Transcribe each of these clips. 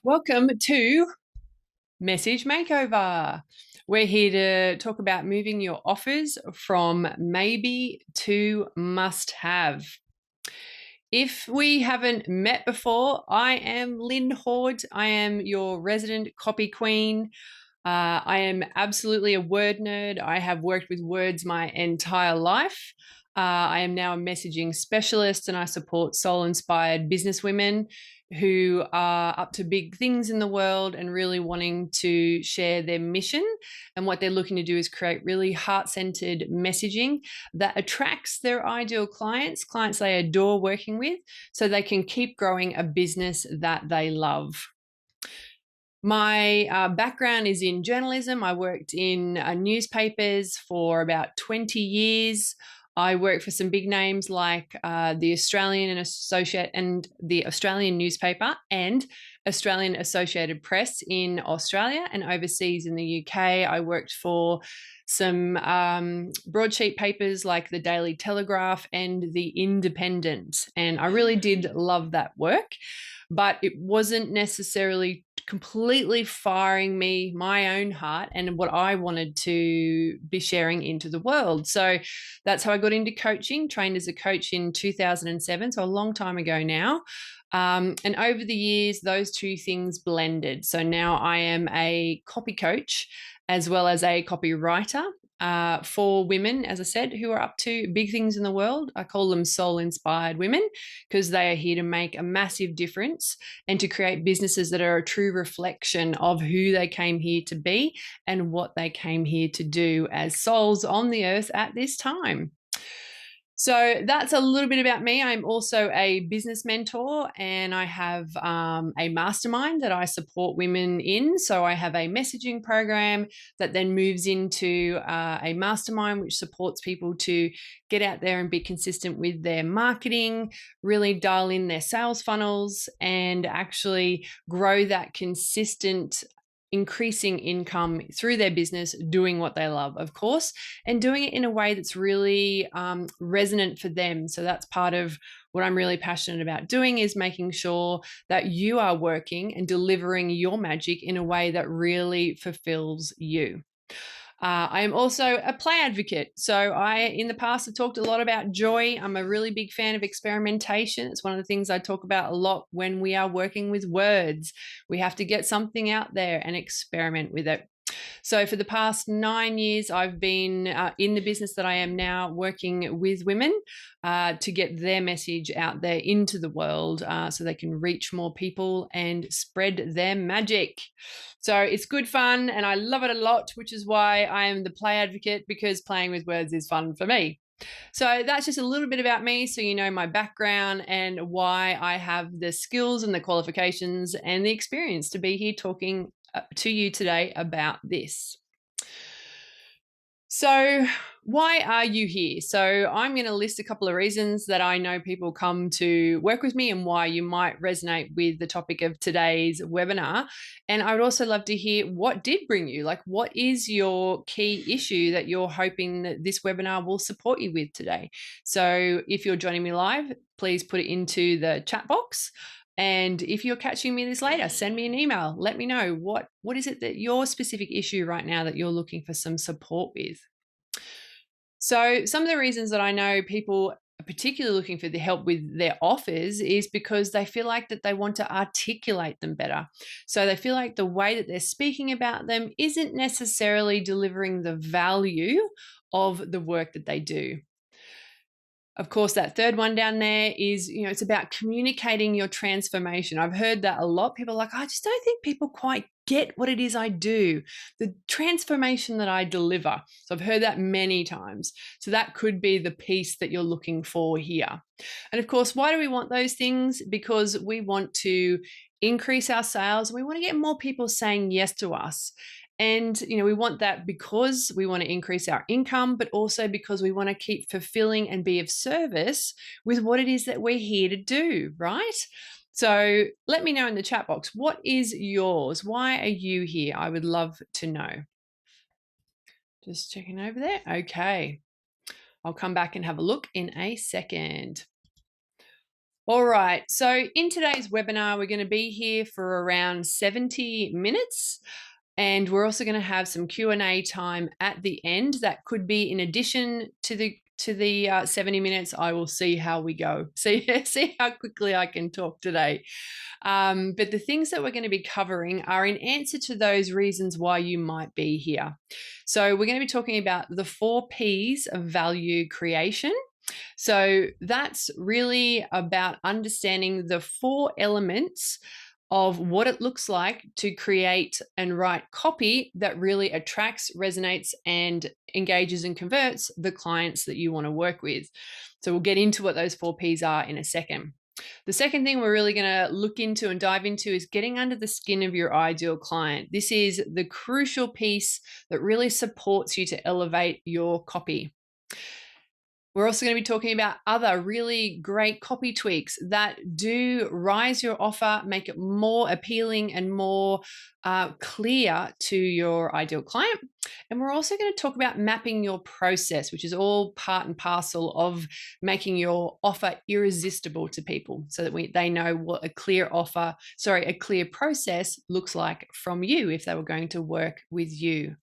Welcome to Message Makeover. We're here to talk about moving your offers from maybe to must have. If we haven't met before, I am Lynn Horde. I am your resident copy queen. I am absolutely a word nerd. I have worked with words my entire life. I am now a messaging specialist and I support soul inspired businesswomen who are up to big things in the world and really wanting to share their mission. And what they're looking to do is create really heart centered messaging that attracts their ideal clients, clients they adore working with, so they can keep growing a business that they love. My background is in journalism. I worked in newspapers for about 20 years. I worked for some big names like the Australian newspaper and Australian Associated Press in Australia, and overseas in the UK. I worked for some broadsheet papers like the Daily Telegraph and the Independent, and I really did love that work, but it wasn't necessarily completely firing my own heart and what I wanted to be sharing into the world. So that's how I got into coaching, trained as a coach in 2007, so a long time ago now. And over the years, those two things blended. So now I am a copy coach as well as a copywriter for women, as I said, who are up to big things in the world. I call them soul-inspired women because they are here to make a massive difference and to create businesses that are a true reflection of who they came here to be and what they came here to do as souls on the earth at this time. So that's a little bit about me. I'm also a business mentor and I have a mastermind that I support women in. So I have a messaging program that then moves into a mastermind which supports people to get out there and be consistent with their marketing, really dial in their sales funnels and actually grow that consistent increasing income through their business, doing what they love, of course, and doing it in a way that's really resonant for them. So that's part of what I'm really passionate about doing, is making sure that you are working and delivering your magic in a way that really fulfills you. I am also a play advocate. So I, in the past, have talked a lot about joy. I'm a really big fan of experimentation. It's one of the things I talk about a lot when we are working with words. We have to get something out there and experiment with it. So for the past 9 years, I've been in the business that I am now, working with women to get their message out there into the world so they can reach more people and spread their magic. So it's good fun and I love it a lot, which is why I am the play advocate, because playing with words is fun for me. So that's just a little bit about me, so you know my background and why I have the skills and the qualifications and the experience to be here talking to you today about this. So why are you here? So I'm going to list a couple of reasons that I know people come to work with me and why you might resonate with the topic of today's webinar. And I would also love to hear what did bring you, like what is your key issue that you're hoping that this webinar will support you with today. So if you're joining me live, please put it into the chat box. And if you're catching me this later, send me an email. Let me know what is it that your specific issue right now that you're looking for some support with. So some of the reasons that I know people are particularly looking for the help with their offers is because they feel like that they want to articulate them better. So they feel like the way that they're speaking about them isn't necessarily delivering the value of the work that they do. Of course, that third one down there is, it's about communicating your transformation. I've heard that a lot. People are like, I just don't think people quite get what it is I do, the transformation that I deliver. So I've heard that many times. So that could be the piece that you're looking for here. And of course, why do we want those things? Because we want to increase our sales. We want to get more people saying yes to us. And, we want that because we want to increase our income, but also because we want to keep fulfilling and be of service with what it is that we're here to do, right? So let me know in the chat box, what is yours? Why are you here? I would love to know. Just checking over there. Okay. I'll come back and have a look in a second. All right. So in today's webinar, we're going to be here for around 70 minutes. And we're also going to have some Q&A time at the end. That could be in addition to the 70 minutes. I will see how we go. See how quickly I can talk today. But the things that we're going to be covering are in answer to those reasons why you might be here. So we're going to be talking about the 4 Ps of value creation. So that's really about understanding the 4 elements of what it looks like to create and write copy that really attracts, resonates, and engages and converts the clients that you want to work with. So we'll get into what those 4 Ps are in a second. The second thing we're really going to look into and dive into is getting under the skin of your ideal client. This is the crucial piece that really supports you to elevate your copy. We're also going to be talking about other really great copy tweaks that do rise your offer, make it more appealing and more clear to your ideal client. And we're also going to talk about mapping your process, which is all part and parcel of making your offer irresistible to people so that they know what a clear process looks like from you if they were going to work with you.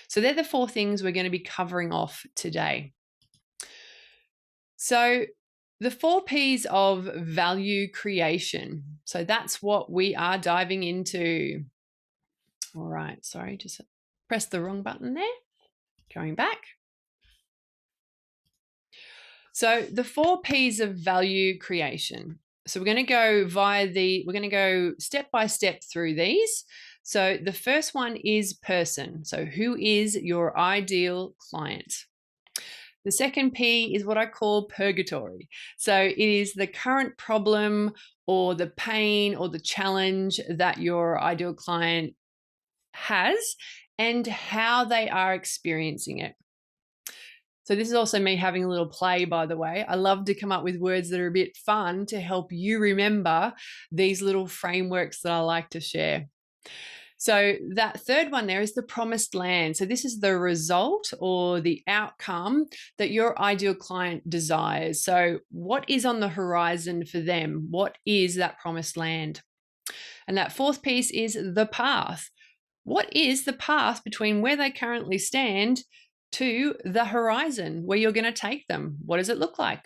So they're the 4 things we're going to be covering off today. So the 4 Ps of value creation. So that's what we are diving into. All right, sorry, just pressed the wrong button there. Going back. So the 4 Ps of value creation. So we're going to go step by step through these. So the first one is person. So who is your ideal client? The second P is what I call purgatory. So it is the current problem or the pain or the challenge that your ideal client has and how they are experiencing it. So this is also me having a little play, by the way. I love to come up with words that are a bit fun to help you remember these little frameworks that I like to share. So that third one there is the promised land. So this is the result or the outcome that your ideal client desires. So what is on the horizon for them? What is that promised land? And that 4th piece is the path. What is the path between where they currently stand to the horizon where you're going to take them? What does it look like?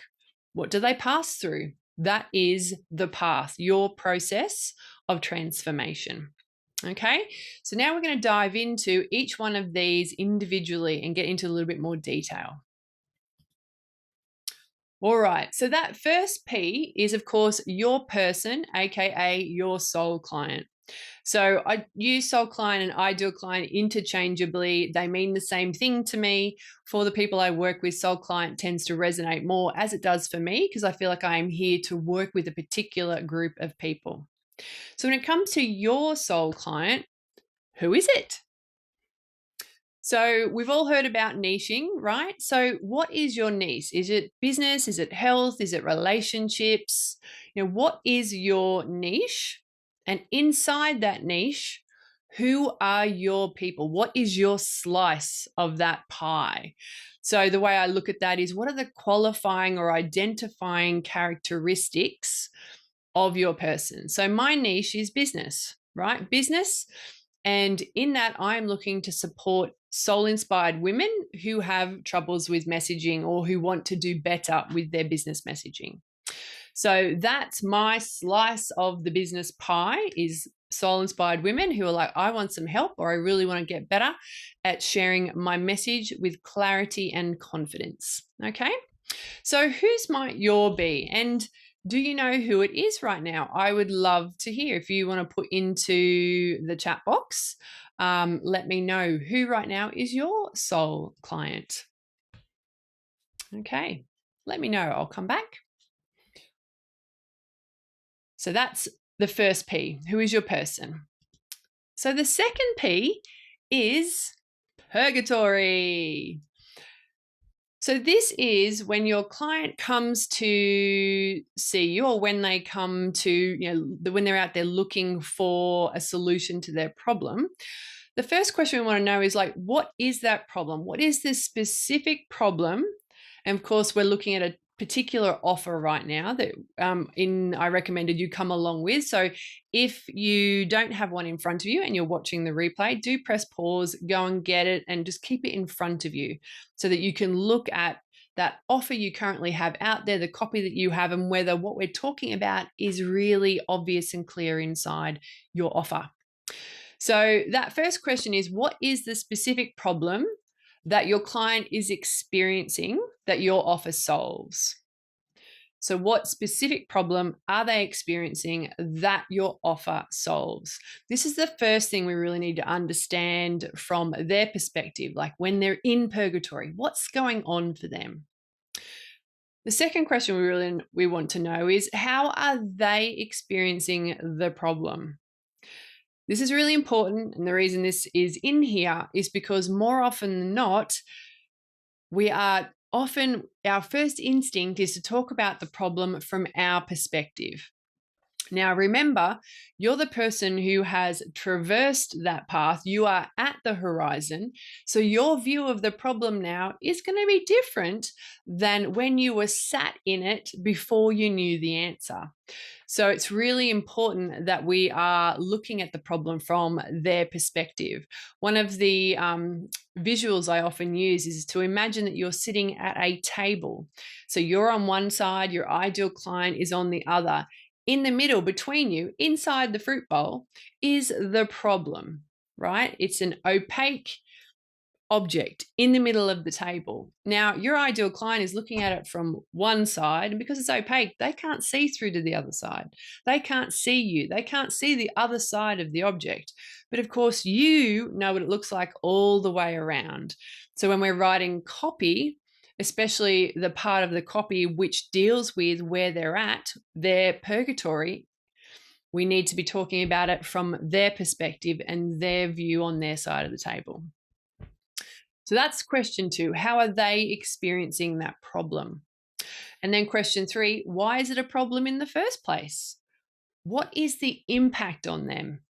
What do they pass through? That is the path, your process of transformation. Okay, so now we're going to dive into each one of these individually and get into a little bit more detail. All right, so that first P is, of course, your person, aka your soul client. So I use soul client and ideal client interchangeably. They mean the same thing to me. For the people I work with, soul client tends to resonate more, as it does for me, because I feel like I am here to work with a particular group of people. So when it comes to your soul client, who is it? So we've all heard about niching, right? So what is your niche? Is it business? Is it health? Is it relationships? What is your niche? And inside that niche, who are your people? What is your slice of that pie? So the way I look at that is, what are the qualifying or identifying characteristics of your person? So my niche is business, right? Business. And in that, I'm looking to support soul-inspired women who have troubles with messaging or who want to do better with their business messaging. So that's my slice of the business pie, is soul-inspired women who are like, I want some help, or I really want to get better at sharing my message with clarity and confidence. Okay, so whose might your be? And do you know who it is right now? I would love to hear. If you want to put into the chat box, let me know who right now is your soul client. Okay, let me know. I'll come back. So that's the first P. Who is your person? So the second P is purgatory. So this is when your client comes to see you, or when they come to, when they're out there looking for a solution to their problem. The first question we want to know is, what is that problem? What is this specific problem? And of course, we're looking at particular offer right now that I recommended you come along with. So if you don't have one in front of you and you're watching the replay, do press pause, go and get it, and just keep it in front of you so that you can look at that offer you currently have out there, the copy that you have, and whether what we're talking about is really obvious and clear inside your offer. So that first question is, what is the specific problem that your client is experiencing that your offer solves? So what specific problem are they experiencing that your offer solves? This is the first thing we really need to understand from their perspective, like when they're in purgatory, what's going on for them? The second question we want to know is, how are they experiencing the problem? This is really important, and the reason this is in here is because more often than not, our first instinct is to talk about the problem from our perspective. Now, remember, you're the person who has traversed that path. You are at the horizon. So your view of the problem now is going to be different than when you were sat in it before you knew the answer. So it's really important that we are looking at the problem from their perspective. One of the visuals I often use is to imagine that you're sitting at a table. So you're on one side, your ideal client is on the other. In the middle between you, inside the fruit bowl, is the problem, right? It's an opaque object in the middle of the table. Now, your ideal client is looking at it from one side, and because it's opaque, they can't see through to the other side. They can't see you. They can't see the other side of the object. But of course, you know what it looks like all the way around. So when we're writing copy, especially the part of the copy which deals with where they're at, their purgatory, we need to be talking about it from their perspective and their view on their side of the table. So that's question 2. How are they experiencing that problem? And then question 3, why is it a problem in the first place? What is the impact on them?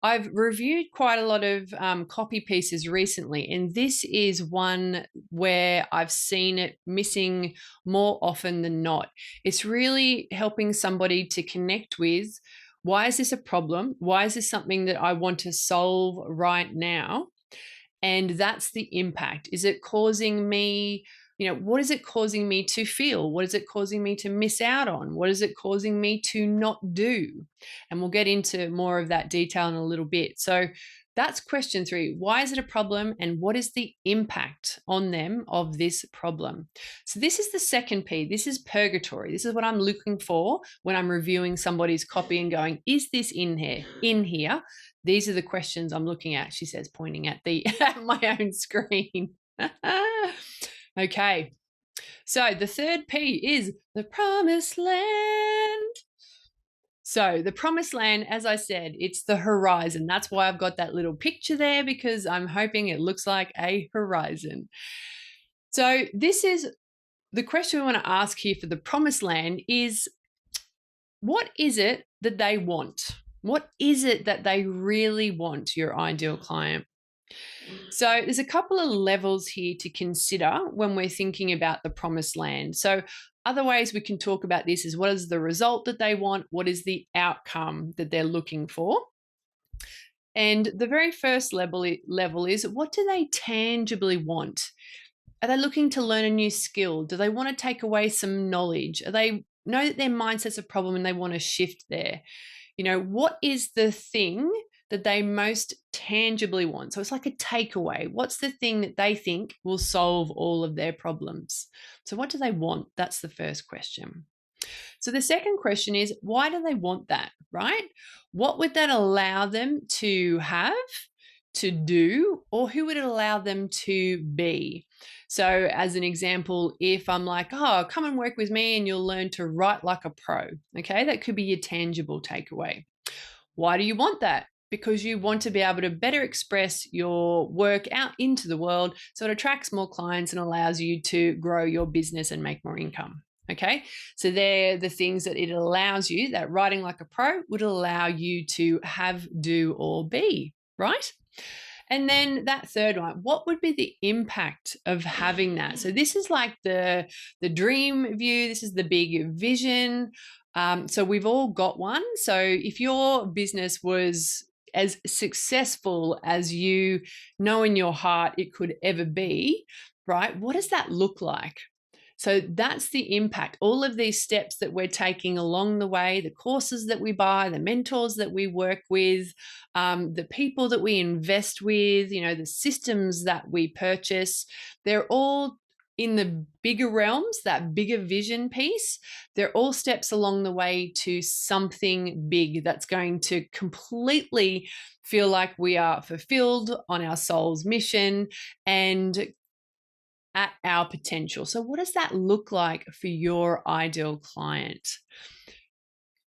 I've reviewed quite a lot of copy pieces recently, and this is one where I've seen it missing more often than not. It's really helping somebody to connect with, why is this a problem? Why is this something that I want to solve right now? And that's the impact. Is it causing me, what is it causing me to feel? What is it causing me to miss out on? What is it causing me to not do? And we'll get into more of that detail in a little bit. So that's question 3. Why is it a problem, and what is the impact on them of this problem? So this is the second P. This is purgatory. This is what I'm looking for when I'm reviewing somebody's copy and going, is this in here? These are the questions I'm looking at, she says, pointing at at my own screen. Okay. So the third P is the promised land. So the promised land, as I said, it's the horizon. That's why I've got that little picture there, because I'm hoping it looks like a horizon. So this is the question we want to ask here for the promised land is, what is it that they want? What is it that they really want, your ideal client? So there's a couple of levels here to consider when we're thinking about the promised land. So other ways we can talk about this is, what is the result that they want? What is the outcome that they're looking for? And the very first level is, what do they tangibly want? Are they looking to learn a new skill? Do they want to take away some knowledge? Are they know that their mindset's a problem and they want to shift there? What is the thing that they most tangibly want? So it's like a takeaway. What's the thing that they think will solve all of their problems? So what do they want? That's the first question. So the second question is, why do they want that, right? What would that allow them to have, to do, or who would it allow them to be? So as an example, if I'm like, oh, come and work with me and you'll learn to write like a pro, okay? That could be your tangible takeaway. Why do you want that? Because you want to be able to better express your work out into the world so it attracts more clients and allows you to grow your business and make more income. Okay, so they're the things that it allows you, that writing like a pro would allow you to have, do, or be, right? And then that third one, what would be the impact of having that? So this is like the dream view. This is the big vision. So we've all got one. So if your business was as successful as you know in your heart it could ever be, right? What does that look like? So that's the impact. All of these steps that we're taking along the way, the courses that we buy, the mentors that we work with, the people that we invest with, the systems that we purchase, they're all in the bigger realms, that bigger vision piece. They're all steps along the way to something big that's going to completely feel like we are fulfilled on our soul's mission and at our potential. So what does that look like for your ideal client?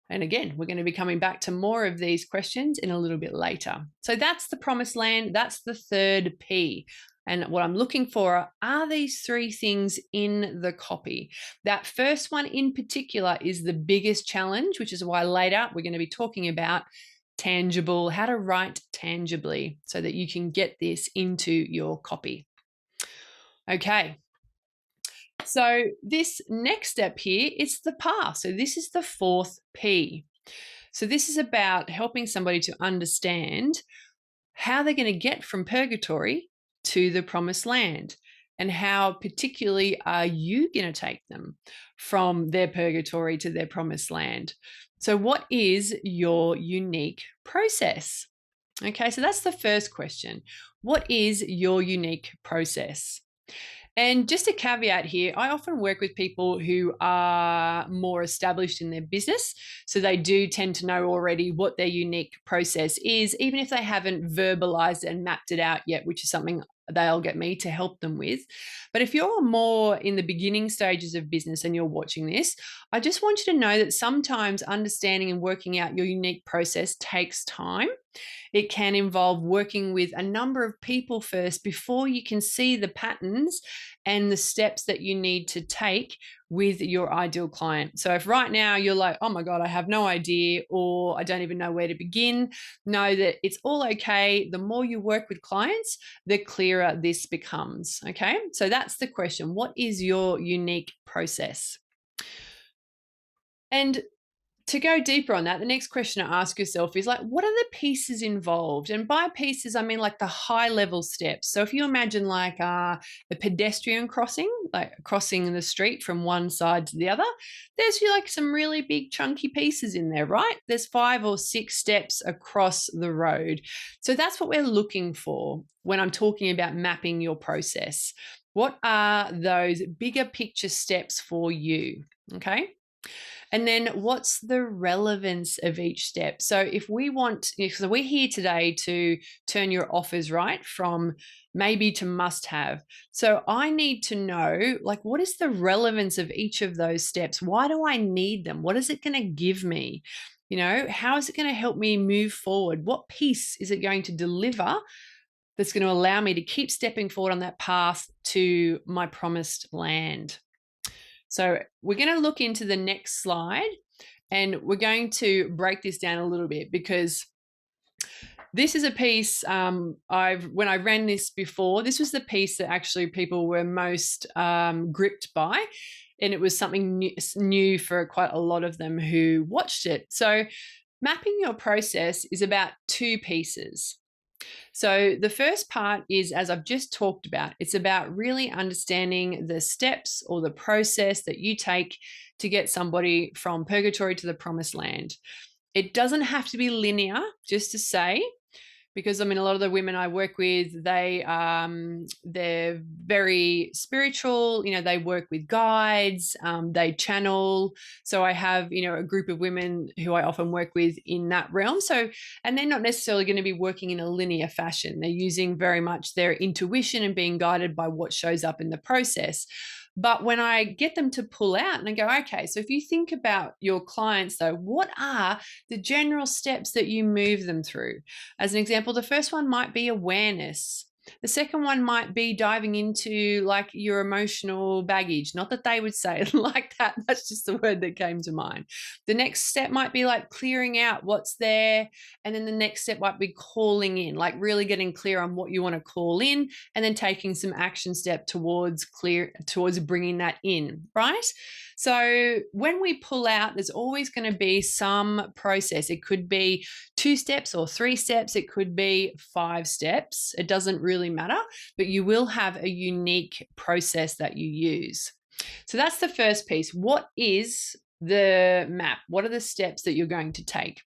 And again, we're going to be coming back to more of these questions in a little bit later. So that's the promised land. That's the third P. And what I'm looking for are these three things in the copy. That first one in particular is the biggest challenge, which is why later we're going to be talking about tangible, how to write tangibly so that you can get this into your copy. Okay. So this next step here, it's the path. So this is the fourth P. So this is about helping somebody to understand how they're going to get from purgatory to the promised land, and how particularly are you going to take them from their purgatory to their promised land. So what is your unique process? Okay, so that's the first question. What is your unique process? And just a caveat here, I often work with people who are more established in their business. So they do tend to know already what their unique process is, even if they haven't verbalized and mapped it out yet, which is something they'll get me to help them with. But if you're more in the beginning stages of business and you're watching this, I just want you to know that sometimes understanding and working out your unique process takes time. It can involve working with a number of people first before you can see the patterns and the steps that you need to take with your ideal client. So if right now you're like, oh my God, I have no idea, or I don't even know where to begin, know that it's all okay. The more you work with clients, the clearer this becomes. Okay. So that's the question. What is your unique process? And to go deeper on that, the next question to ask yourself is like, what are the pieces involved? And by pieces, I mean like the high level steps. So if you imagine like a pedestrian crossing, like crossing the street from one side to the other, there's like some really big chunky pieces in there, right? There's 5 or 6 steps across the road. So that's what we're looking for when I'm talking about mapping your process. What are those bigger picture steps for you? Okay. And then what's the relevance of each step? So if we want, so we're here today to turn your offers right from maybe to must have. So I need to know, like, what is the relevance of each of those steps? Why do I need them? What is it going to give me? How is it going to help me move forward? What piece is it going to deliver that's going to allow me to keep stepping forward on that path to my promised land? So we're going to look into the next slide, and we're going to break this down a little bit, because this is a piece when I ran this before, this was the piece that actually people were most gripped by, and it was something new for quite a lot of them who watched it. So mapping your process is about 2 pieces. So the first part is, as I've just talked about, it's about really understanding the steps or the process that you take to get somebody from purgatory to the promised land. It doesn't have to be linear, just to say, because I mean, a lot of the women I work with, they're very spiritual. They work with guides, they channel. So I have a group of women who I often work with in that realm. So, and they're not necessarily going to be working in a linear fashion. They're using very much their intuition and being guided by what shows up in the process. But when I get them to pull out and I go, okay, so if you think about your clients though, what are the general steps that you move them through? As an example, the first one might be awareness. The second one might be diving into like your emotional baggage. Not that they would say it like that. That's just the word that came to mind. The next step might be like clearing out what's there. And then the next step might be calling in, like really getting clear on what you want to call in, and then taking some action step towards bringing that in, right? So when we pull out, there's always going to be some process. It could be 2 steps or 3 steps. It could be 5 steps. It doesn't really matter, but you will have a unique process that you use. So that's the first piece. What is the map? What are the steps that you're going to take?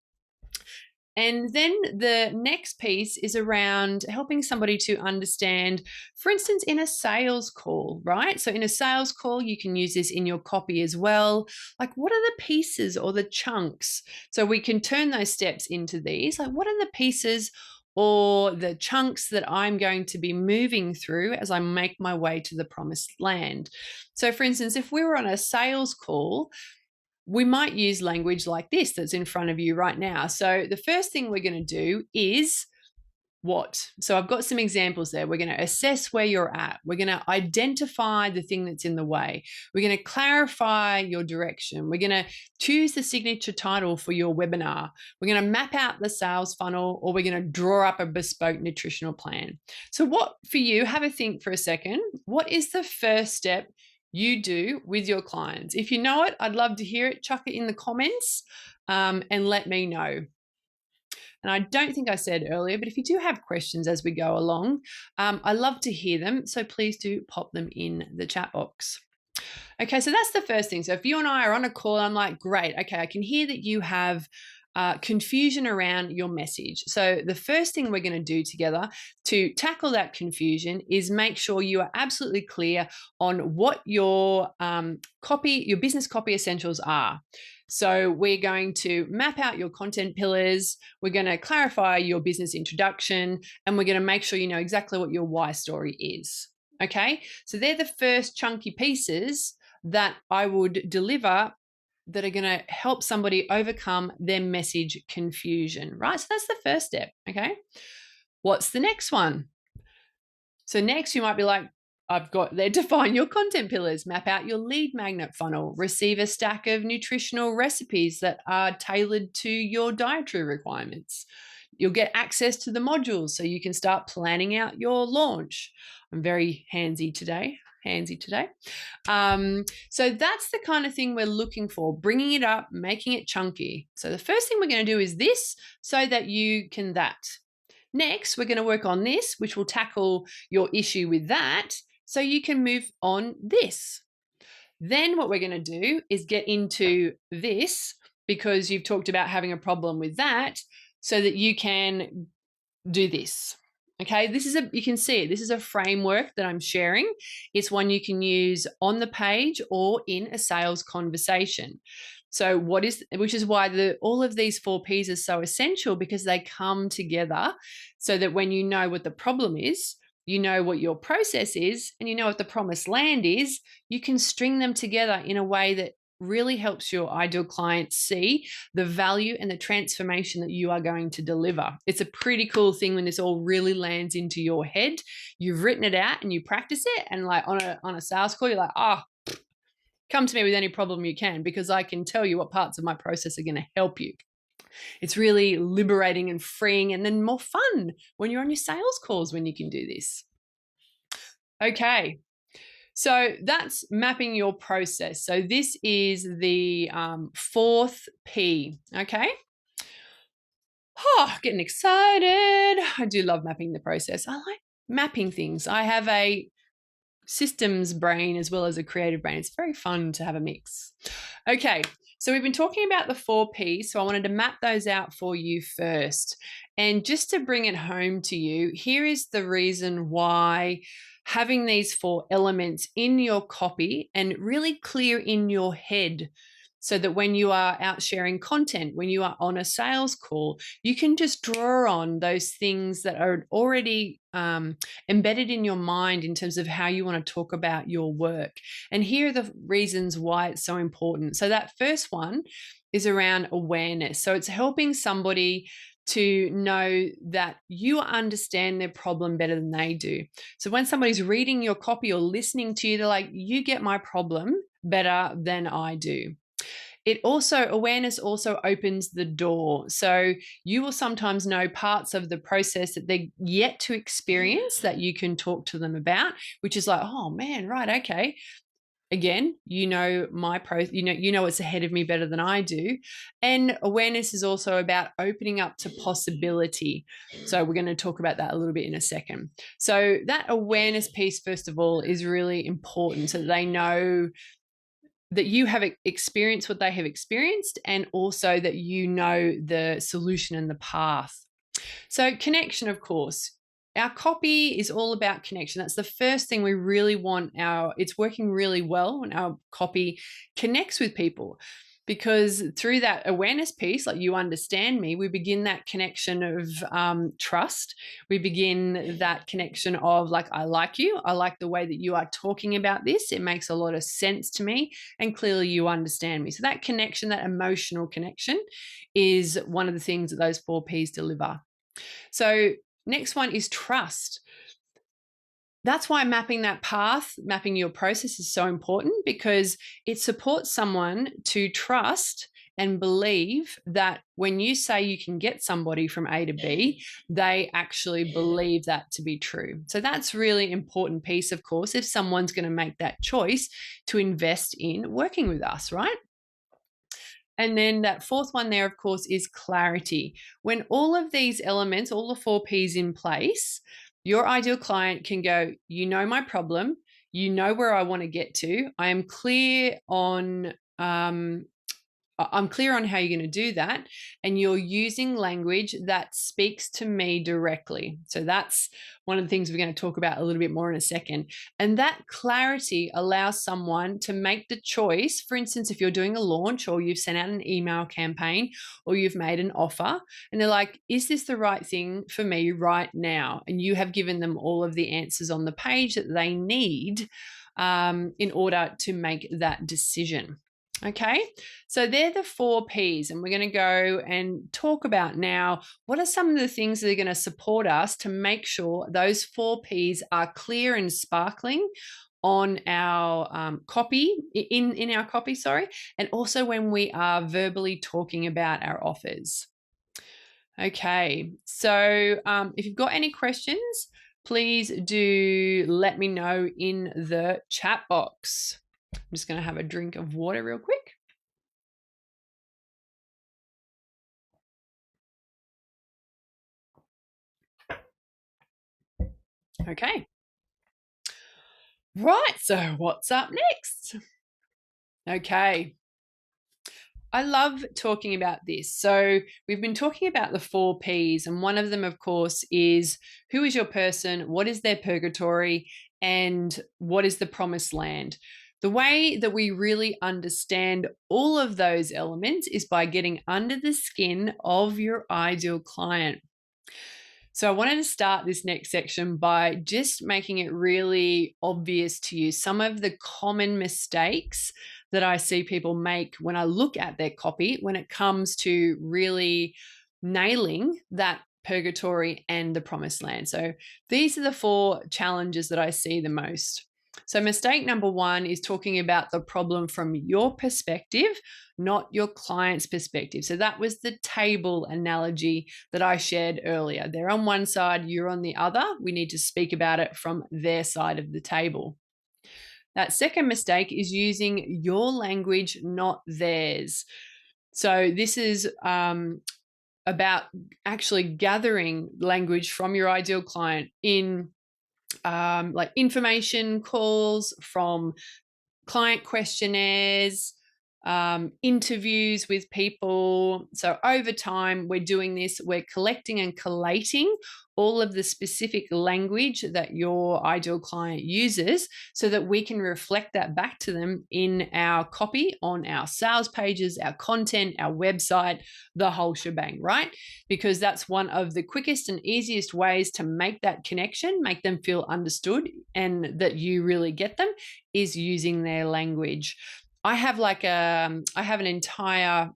And then the next piece is around helping somebody to understand, for instance, in a sales call, right? So in a sales call, you can use this in your copy as well. Like, what are the pieces or the chunks? So we can turn those steps into these. Like, what are the pieces or the chunks that I'm going to be moving through as I make my way to the promised land? So for instance, if we were on a sales call, we might use language like this that's in front of you right now. So the first thing we're going to do is what? So I've got some examples there. We're going to assess where you're at. We're going to identify the thing that's in the way. We're going to clarify your direction. We're going to choose the signature title for your webinar. We're going to map out the sales funnel, or we're going to draw up a bespoke nutritional plan. So what for you, have a think for a second. What is the first step you do with your clients? If you know it, I'd love to hear it. Chuck it in the comments and let me know. And I don't think I said earlier, but if you do have questions as we go along, I love to hear them. So please do pop them in the chat box. Okay, so that's the first thing. So if you and I are on a call, I'm like, great. Okay, I can hear that you have confusion around your message. So the first thing we're going to do together to tackle that confusion is make sure you are absolutely clear on what your your business copy essentials are. So we're going to map out your content pillars. We're going to clarify your business introduction, and we're going to make sure you know exactly what your why story is. Okay, so they're the first chunky pieces that I would deliver that are going to help somebody overcome their message confusion, right? So that's the first step, okay? What's the next one? So next you might be like, I've got there, define your content pillars, map out your lead magnet funnel, receive a stack of nutritional recipes that are tailored to your dietary requirements. You'll get access to the modules so you can start planning out your launch. I'm very handsy today. So that's the kind of thing we're looking for, bringing it up, making it chunky. So the first thing we're going to do is this so that you can that. Next, we're going to work on this, which will tackle your issue with that so you can move on this. Then what we're going to do is get into this because you've talked about having a problem with that so that you can do this. Okay, you can see it. This is a framework that I'm sharing. It's one you can use on the page or in a sales conversation. So which is why all of these 4 Ps are so essential, because they come together so that when you know what the problem is, you know what your process is, and you know what the promised land is, you can string them together in a way that really helps your ideal client see the value and the transformation that you are going to deliver. It's a pretty cool thing when this all really lands into your head. You've written it out and you practice it, and like on a sales call, you're like, come to me with any problem you can, because I can tell you what parts of my process are going to help you. It's really liberating and freeing, and then more fun when you're on your sales calls when you can do this. Okay. So that's mapping your process. So this is the 4th P, okay? Getting excited. I do love mapping the process. I like mapping things. I have a systems brain as well as a creative brain. It's very fun to have a mix. Okay, so we've been talking about the 4 Ps, so I wanted to map those out for you first. And just to bring it home to you, here is the reason why having these 4 elements in your copy and really clear in your head, so that when you are out sharing content, when you are on a sales call, you can just draw on those things that are already embedded in your mind in terms of how you want to talk about your work. And here are the reasons why it's so important. So that first one is around awareness. So it's helping somebody to know that you understand their problem better than they do. So when somebody's reading your copy or listening to you, they're like, you get my problem better than I do. Awareness also opens the door. So you will sometimes know parts of the process that they're yet to experience that you can talk to them about, which is like, oh man, right, okay. Again, you know what's ahead of me better than I do. And awareness is also about opening up to possibility. So we're going to talk about that a little bit in a second. So that awareness piece, first of all, is really important so that they know that you have experienced what they have experienced, and also that you know the solution and the path. So connection, of course. Our copy is all about connection. That's the first thing we really want. It's working really well when our copy connects with people, because through that awareness piece, like you understand me, we begin that connection of trust. We begin that connection of like, I like you. I like the way that you are talking about this. It makes a lot of sense to me. And clearly you understand me. So that connection, that emotional connection, is one of the things that those 4 Ps deliver. So next one is trust. That's why mapping that path, mapping your process is so important, because it supports someone to trust and believe that when you say you can get somebody from A to B, they actually believe that to be true. So that's really important piece, of course, if someone's going to make that choice to invest in working with us, right? And then that 4th one there, of course, is clarity. When all of these elements, all the 4 Ps in place, your ideal client can go, you know my problem, you know where I want to get to. I am clear on I'm clear on how you're going to do that, and you're using language that speaks to me directly. So that's one of the things we're going to talk about a little bit more in a second. And that clarity allows someone to make the choice. For instance, if you're doing a launch, or you've sent out an email campaign, or you've made an offer, and they're like, is this the right thing for me right now? And you have given them all of the answers on the page that they need in order to make that decision. Okay, so they're the 4 Ps, and we're going to go and talk about now what are some of the things that are going to support us to make sure those 4 Ps are clear and sparkling on our copy, in our copy, and also when we are verbally talking about our offers. Okay, so if you've got any questions, please do let me know in the chat box. I'm just going to have a drink of water real quick. Okay. Right, so what's up next? Okay. I love talking about this. So we've been talking about the 4 Ps, and one of them, of course, is who is your person, what is their purgatory, and what is the promised land. The way that we really understand all of those elements is by getting under the skin of your ideal client. So I wanted to start this next section by just making it really obvious to you some of the common mistakes that I see people make when I look at their copy when it comes to really nailing that purgatory and the promised land. So these are the 4 challenges that I see the most. So mistake number 1 is talking about the problem from your perspective, not your client's perspective. So that was the table analogy that I shared earlier. They're on one side, you're on the other. We need to speak about it from their side of the table. That second mistake is using your language, not theirs. So this is about actually gathering language from your ideal client in like information calls, from client questionnaires, interviews with people. So over time, we're doing this, we're collecting and collating all of the specific language that your ideal client uses so that we can reflect that back to them in our copy, on our sales pages, our content, our website, the whole shebang, right? Because that's one of the quickest and easiest ways to make that connection, make them feel understood and that you really get them, is using their language. I have an entire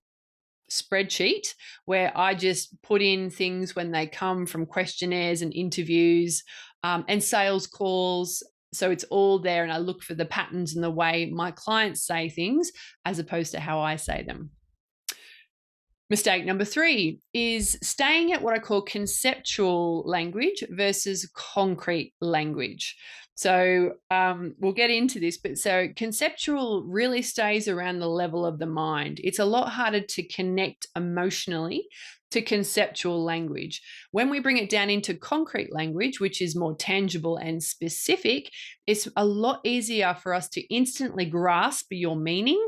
spreadsheet where I just put in things when they come from questionnaires and interviews and sales calls. So it's all there, and I look for the patterns and the way my clients say things as opposed to how I say them. Mistake number 3 is staying at what I call conceptual language versus concrete language. So we'll get into this, but so conceptual really stays around the level of the mind. It's a lot harder to connect emotionally to conceptual language. When we bring it down into concrete language, which is more tangible and specific, it's a lot easier for us to instantly grasp your meaning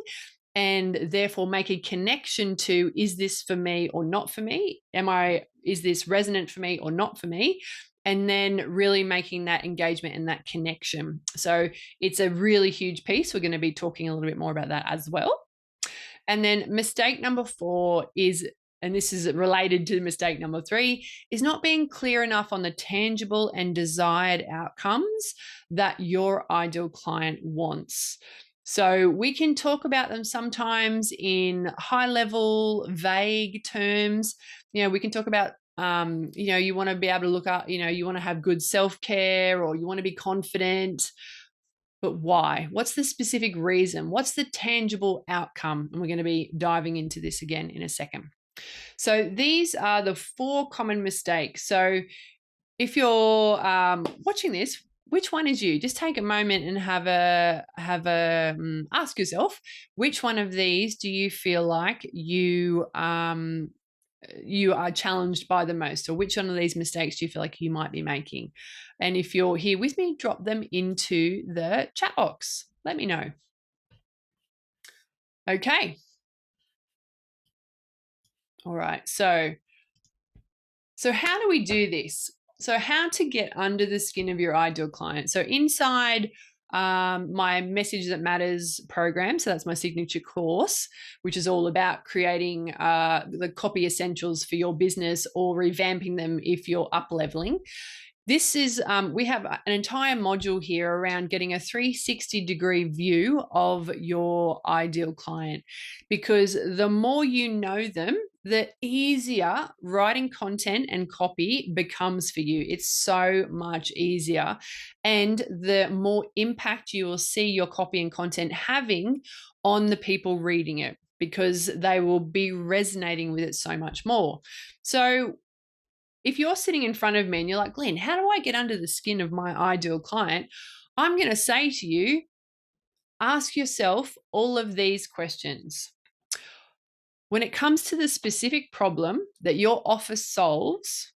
and therefore make a connection to, is this for me or not for me? Is this resonant for me or not for me? And then really making that engagement and that connection. So it's a really huge piece. We're going to be talking a little bit more about that as well. And then mistake number 4 is, and this is related to mistake number 3, is not being clear enough on the tangible and desired outcomes that your ideal client wants. So we can talk about them sometimes in high level, vague terms. We can talk about, you want to be able to look up, you want to have good self-care, or you want to be confident. But why? What's the specific reason? What's the tangible outcome? And we're going to be diving into this again in a second. So these are the 4 common mistakes. So if you're watching this, which one is you? Just take a moment and ask yourself, which one of these do you feel like you are challenged by the most, or which one of these mistakes do you feel like you might be making? And if you're here with me, drop them into the chat box. Let me know. Okay. All right. So how do we do this? So how to get under the skin of your ideal client. So inside my Message That Matters program, so that's my signature course, which is all about creating the copy essentials for your business or revamping them if you're up leveling. This is, we have an entire module here around getting a 360-degree view of your ideal client, because the more you know them, the easier writing content and copy becomes for you. It's so much easier. And the more impact you will see your copy and content having on the people reading it, because they will be resonating with it so much more. So if you're sitting in front of me and you're like, Glenn, how do I get under the skin of my ideal client? I'm going to say to you, ask yourself all of these questions. When it comes to the specific problem that your offer solves,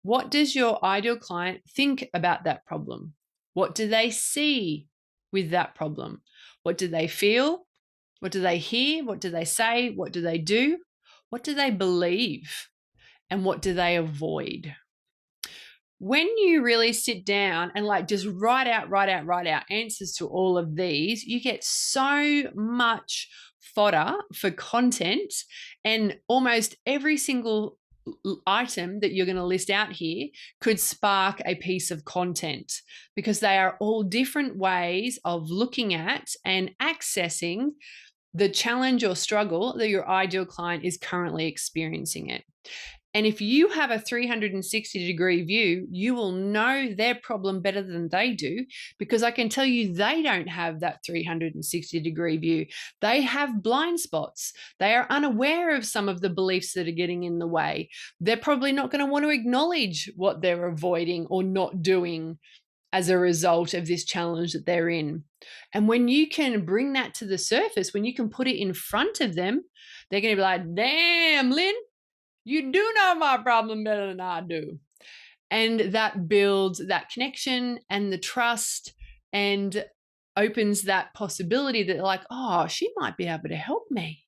what does your ideal client think about that problem? What do they see with that problem? What do they feel? What do they hear? What do they say? What do they do? What do they believe? And what do they avoid? When you really sit down and just write out answers to all of these, you get so much fodder for content, and almost every single item that you're going to list out here could spark a piece of content, because they are all different ways of looking at and accessing the challenge or struggle that your ideal client is currently experiencing it. And if you have a 360-degree view, you will know their problem better than they do, because I can tell you they don't have that 360-degree view. They have blind spots. They are unaware of some of the beliefs that are getting in the way. They're probably not going to want to acknowledge what they're avoiding or not doing as a result of this challenge that they're in. And when you can bring that to the surface, when you can put it in front of them, they're going to be like, damn, Lynn, you do know my problem better than I do. And that builds that connection and the trust, and opens that possibility that like, oh, she might be able to help me.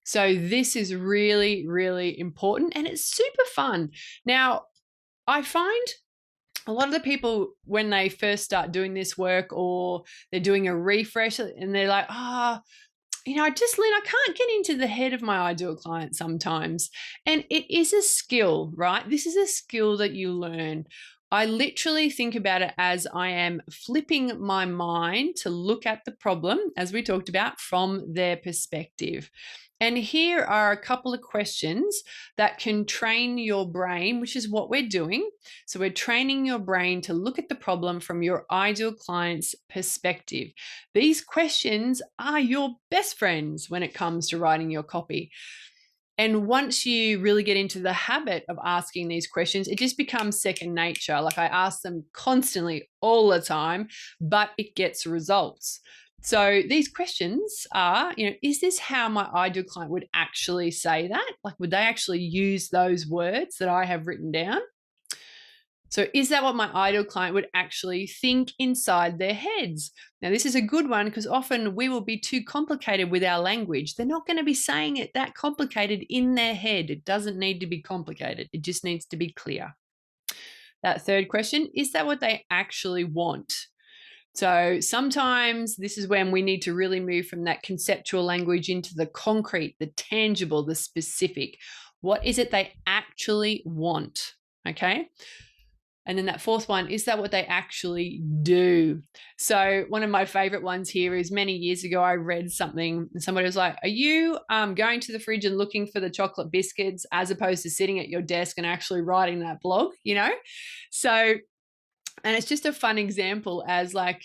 So this is really, really important, and it's super fun. Now, I find a lot of the people, when they first start doing this work, or they're doing a refresh, and they're like, Lynn, I can't get into the head of my ideal client sometimes. And it is a skill, right? This is a skill that you learn. I literally think about it as I am flipping my mind to look at the problem, as we talked about, from their perspective. And here are a couple of questions that can train your brain, which is what we're doing. So we're training your brain to look at the problem from your ideal client's perspective. These questions are your best friends when it comes to writing your copy. And once you really get into the habit of asking these questions, it just becomes second nature. Like, I ask them constantly all the time, but it gets results. So these questions are, is this how my ideal client would actually say that? Like, would they actually use those words that I have written down? So is that what my ideal client would actually think inside their heads? Now, this is a good one because often we will be too complicated with our language. They're not going to be saying it that complicated in their head. It doesn't need to be complicated. It just needs to be clear. That third question, is that what they actually want? So sometimes this is when we need to really move from that conceptual language into the concrete, the tangible, the specific. What is it they actually want? Okay. And then that fourth one, is that what they actually do? So one of my favorite ones here is many years ago, I read something and somebody was like, are you going to the fridge and looking for the chocolate biscuits as opposed to sitting at your desk and actually writing that blog, So, and it's just a fun example as like,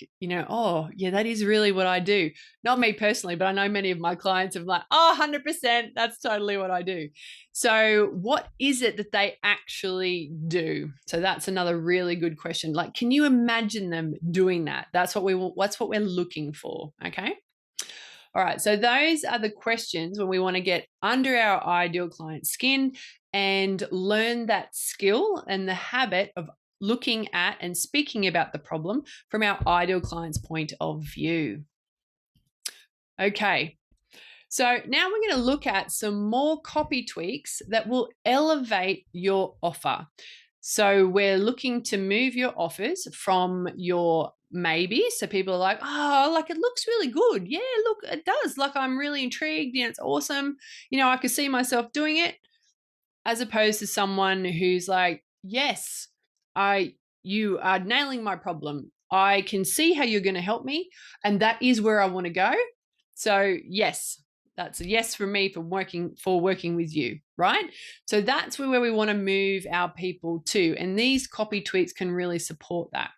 oh, yeah, that is really what I do. Not me personally, but I know many of my clients have like, oh, 100%, that's totally what I do. So what is it that they actually do? So that's another really good question. Like, can you imagine them doing that? That's what we're looking for, okay? All right, so those are the questions when we want to get under our ideal client's skin and learn that skill and the habit of looking at and speaking about the problem from our ideal client's point of view. Okay, so now we're going to look at some more copy tweaks that will elevate your offer. So we're looking to move your offers from your maybe. So people are like, oh, like it looks really good. Yeah, look, it does. Like, I'm really intrigued. It's awesome. I could see myself doing it, as opposed to someone who's like, yes, you are nailing my problem. I can see how you're going to help me, and that is where I want to go. So yes, that's a yes from me for working with you, right? So that's where we want to move our people to, and these copy tweaks can really support that.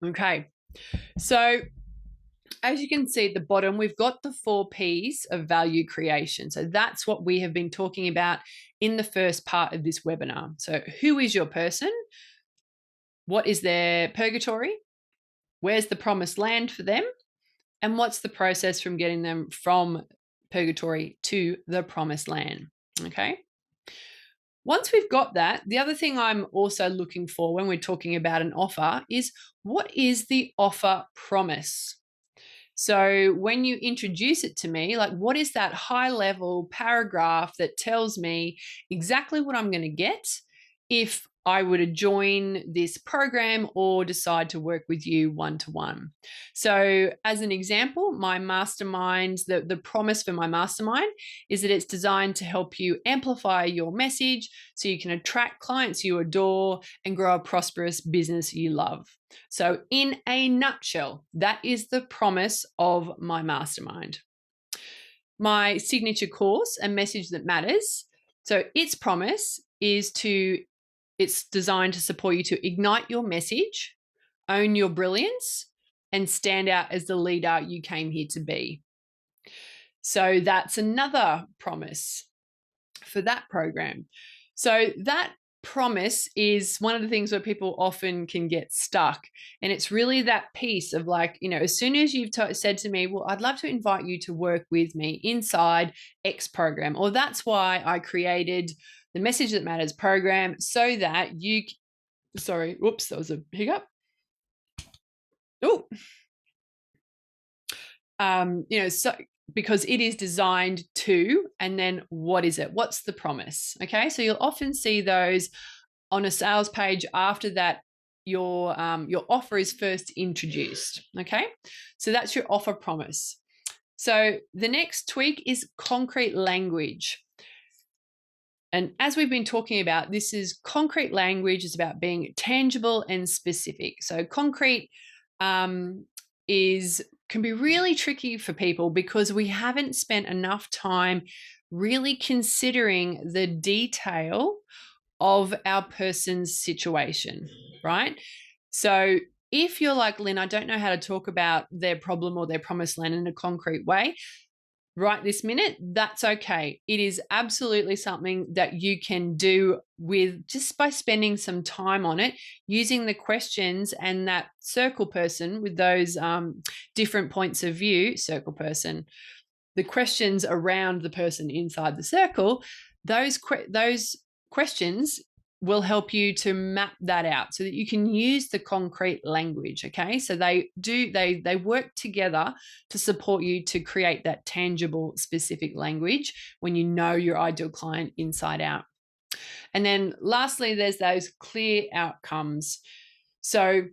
Okay, so as you can see at the bottom, we've got the 4 Ps of value creation. So that's what we have been talking about in the first part of this webinar. So who is your person? What is their purgatory? Where's the promised land for them? And what's the process from getting them from purgatory to the promised land? Okay. Once we've got that, the other thing I'm also looking for when we're talking about an offer is, what is the offer promise? So when you introduce it to me, like, what is that high level paragraph that tells me exactly what I'm going to get if I were to join this program or decide to work with you one-to-one? So as an example, my mastermind, the promise for my mastermind is that it's designed to help you amplify your message so you can attract clients you adore and grow a prosperous business you love. So in a nutshell, that is the promise of my mastermind. My signature course, A Message That Matters. So its promise is it's designed to support you to ignite your message, own your brilliance, and stand out as the leader you came here to be. So that's another promise for that program. So that promise is one of the things where people often can get stuck. And it's really that piece of like, as soon as you've said to me, well, I'd love to invite you to work with me inside X program, or that's why I created the Message That Matters program, so that sorry, whoops, that was a hiccup. Oh, so because it is designed to, and then what is it? What's the promise? Okay, so you'll often see those on a sales page after that your offer is first introduced. Okay, so that's your offer promise. So the next tweak is concrete language. And as we've been talking about, this is concrete language. It's about being tangible and specific. So concrete can be really tricky for people because we haven't spent enough time really considering the detail of our person's situation, right? So if you're like, Lynn, I don't know how to talk about their problem or their promised land in a concrete way, right this minute, that's okay. It is absolutely something that you can do with just by spending some time on it, using the questions and that circle person with those different points of view, circle person, the questions around the person inside the circle, those questions will help you to map that out so that you can use the concrete language. Okay, so they work together to support you to create that tangible, specific language when you know your ideal client inside out. And then lastly, there's those clear outcomes. So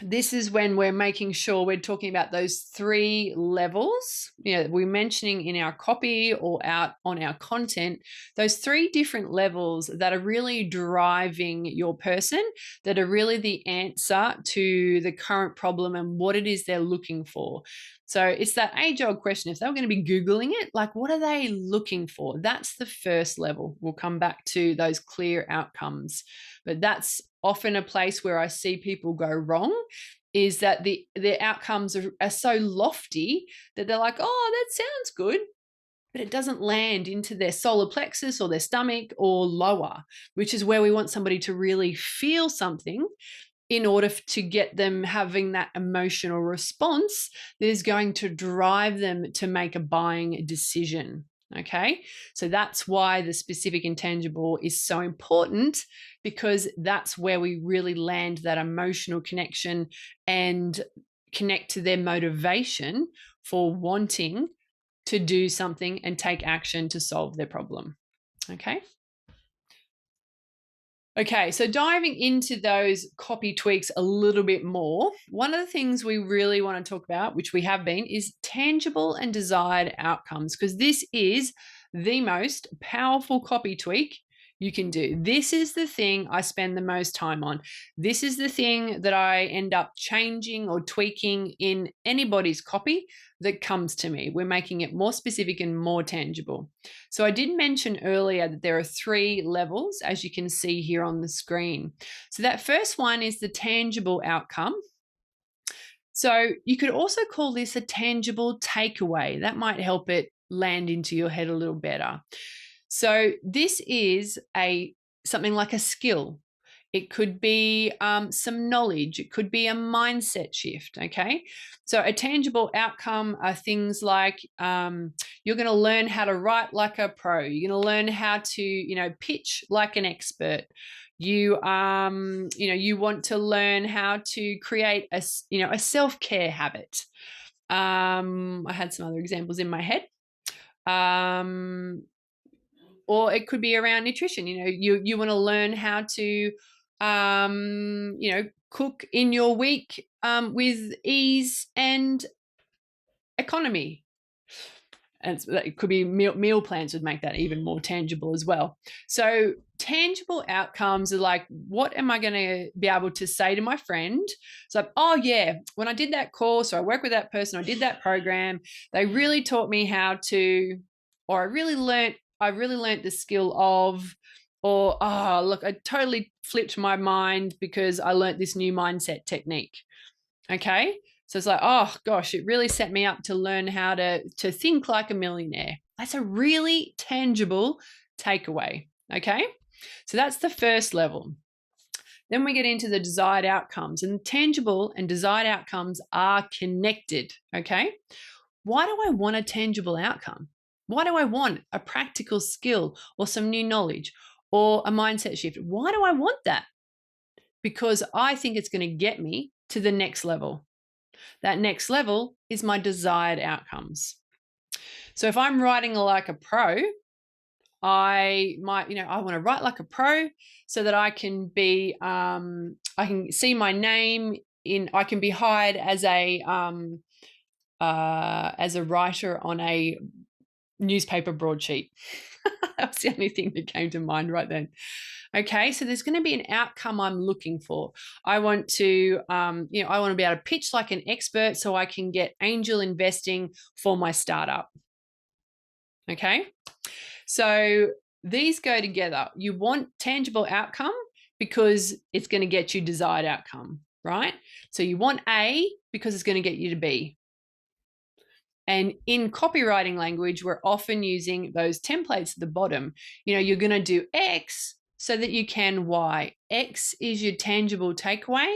this is when we're making sure we're talking about those 3 levels, we're mentioning in our copy or out on our content, those 3 different levels that are really driving your person, that are really the answer to the current problem and what it is they're looking for. So it's that age-old question. If they were going to be Googling it, like, what are they looking for? That's the first level. We'll come back to those clear outcomes. But that's often a place where I see people go wrong, is that the outcomes are so lofty that they're like, oh, that sounds good, but it doesn't land into their solar plexus or their stomach or lower, which is where we want somebody to really feel something in order to get them having that emotional response that is going to drive them to make a buying decision. Okay, so that's why the specific intangible is so important, because that's where we really land that emotional connection and connect to their motivation for wanting to do something and take action to solve their problem. Okay. Okay, so diving into those copy tweaks a little bit more, one of the things we really want to talk about, which we have been, is tangible and desired outcomes, because this is the most powerful copy tweak you can do. This is the thing I spend the most time on. This is the thing that I end up changing or tweaking in anybody's copy that comes to me. We're making it more specific and more tangible. So I did mention earlier that there are 3 levels, as you can see here on the screen. So that first one is the tangible outcome. So you could also call this a tangible takeaway. That might help it land into your head a little better. So this is something like a skill. It could be some knowledge. It could be a mindset shift. Okay. So a tangible outcome are things like you're going to learn how to write like a pro. You're going to learn how to, pitch like an expert. You want to learn how to create a self-care habit. I had some other examples in my head. Or it could be around nutrition. You want to learn how to, cook in your week with ease and economy. And it could be meal plans would make that even more tangible as well. So tangible outcomes are like, what am I going to be able to say to my friend? It's like, oh yeah, when I did that course or I worked with that person, or I did that program, they really taught me how to, or I really learned the skill of, or, oh, look, I totally flipped my mind because I learned this new mindset technique. Okay. So it's like, oh gosh, it really set me up to learn how to think like a millionaire. That's a really tangible takeaway. Okay. So that's the first level. Then we get into the desired outcomes, and tangible and desired outcomes are connected. Okay. Why do I want a tangible outcome? Why do I want a practical skill or some new knowledge or a mindset shift? Why do I want that? Because I think it's going to get me to the next level. That next level is my desired outcomes. So if I'm writing like a pro, I might, I want to write like a pro so that I can be, I can see my name I can be hired as a writer on a newspaper broadsheet. That was the only thing that came to mind right then. Okay, so there's going to be an outcome I'm looking for. I want to, I want to be able to pitch like an expert so I can get angel investing for my startup. Okay, so these go together. You want tangible outcome because it's going to get you desired outcome, right? So you want A because it's going to get you to B. And in copywriting language, we're often using those templates at the bottom. You're going to do X so that you can Y. X is your tangible takeaway.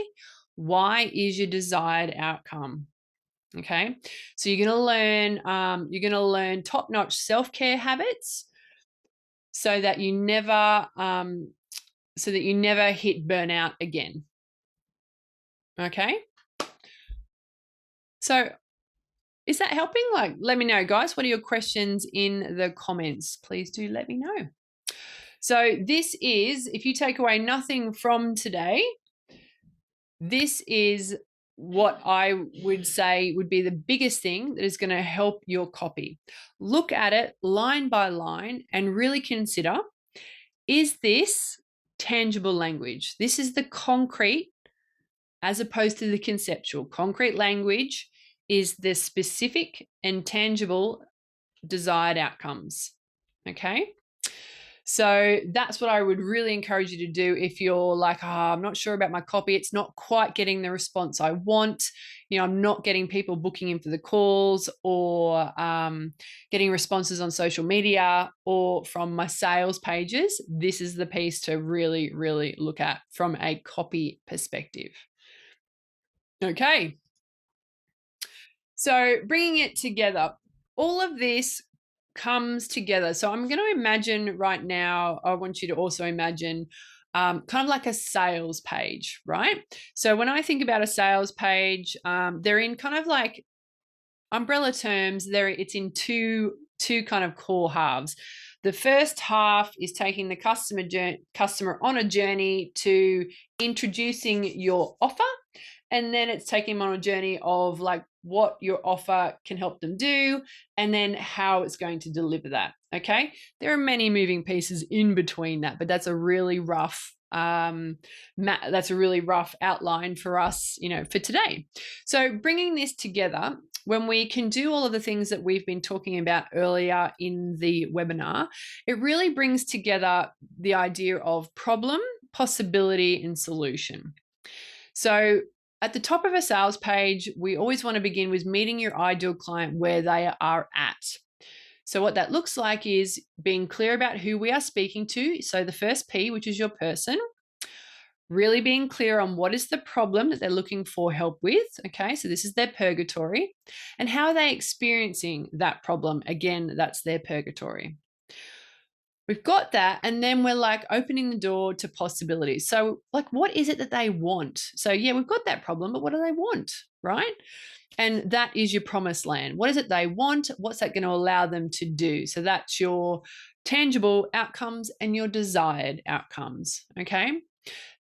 Y is your desired outcome. Okay, so you're going to learn top-notch self-care habits so that you never hit burnout again. Okay, so is that helping? Like, let me know, guys. What are your questions in the comments? Please do let me know. So this is, if you take away nothing from today, this is what I would say would be the biggest thing that is going to help your copy. Look at it line by line and really consider, is this tangible language? This is the concrete as opposed to the conceptual. Concrete language is the specific and tangible desired outcomes. Okay. So that's what I would really encourage you to do if you're like, I'm not sure about my copy. It's not quite getting the response I want. I'm not getting people booking in for the calls or getting responses on social media or from my sales pages. This is the piece to really, really look at from a copy perspective. Okay. So bringing it together, all of this comes together. So I'm going to imagine right now, I want you to also imagine kind of like a sales page, right? So when I think about a sales page, they're in kind of like umbrella terms. It's in two kind of core halves. The first half is taking the customer on a journey to introducing your offer. And then it's taking them on a journey of like what your offer can help them do and then how it's going to deliver that. Okay. There are many moving pieces in between that, but that's a really rough outline for us, for today. So bringing this together, when we can do all of the things that we've been talking about earlier in the webinar, it really brings together the idea of problem, possibility, and solution. So at the top of a sales page, we always want to begin with meeting your ideal client where they are at. So what that looks like is being clear about who we are speaking to. So the first P, which is your person, really being clear on what is the problem that they're looking for help with. Okay, so this is their purgatory. And how are they experiencing that problem? Again, that's their purgatory. We've got that, and then we're like opening the door to possibilities. So like, what is it that they want? So yeah, we've got that problem, but what do they want, right? And that is your promised land. What is it they want? What's that going to allow them to do? So that's your tangible outcomes and your desired outcomes, okay?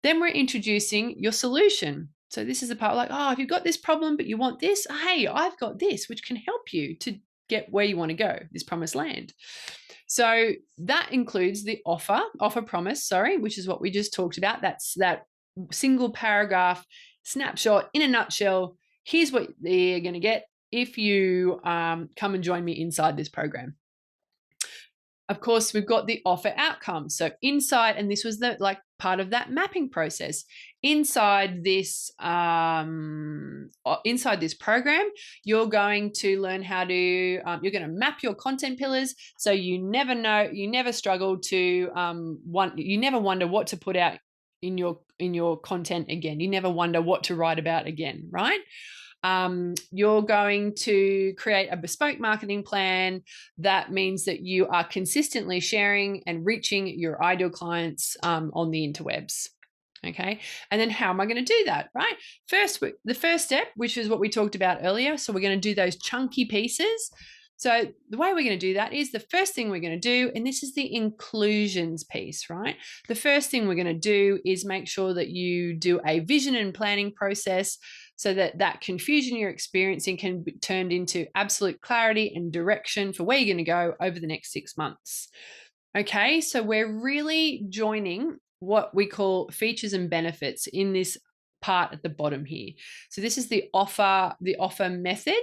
Then we're introducing your solution. So this is the part like, if you've got this problem, but you want this, hey, I've got this, which can help you to get where you want to go, this promised land. So that includes the offer promise, which is what we just talked about. That's that single paragraph snapshot in a nutshell. Here's what you're going to get if you come and join me inside this program. Of course, we've got the offer outcome. So inside, and this was the part of that mapping process. Inside this program, you're going to learn how to you're going to map your content pillars, so you never struggle to you never wonder what to put out in your content again. You never wonder what to write about again, right? You're going to create a bespoke marketing plan. That means that you are consistently sharing and reaching your ideal clients on the interwebs. Okay. And then how am I going to do that? Right. The first step, which is what we talked about earlier. So we're going to do those chunky pieces. So the way we're going to do that is the first thing we're going to do, and this is the inclusions piece, right? The first thing we're going to do is make sure that you do a vision and planning process so that confusion you're experiencing can be turned into absolute clarity and direction for where you're going to go over the next 6 months. Okay, so we're really joining what we call features and benefits in this part at the bottom here. So this is the offer method,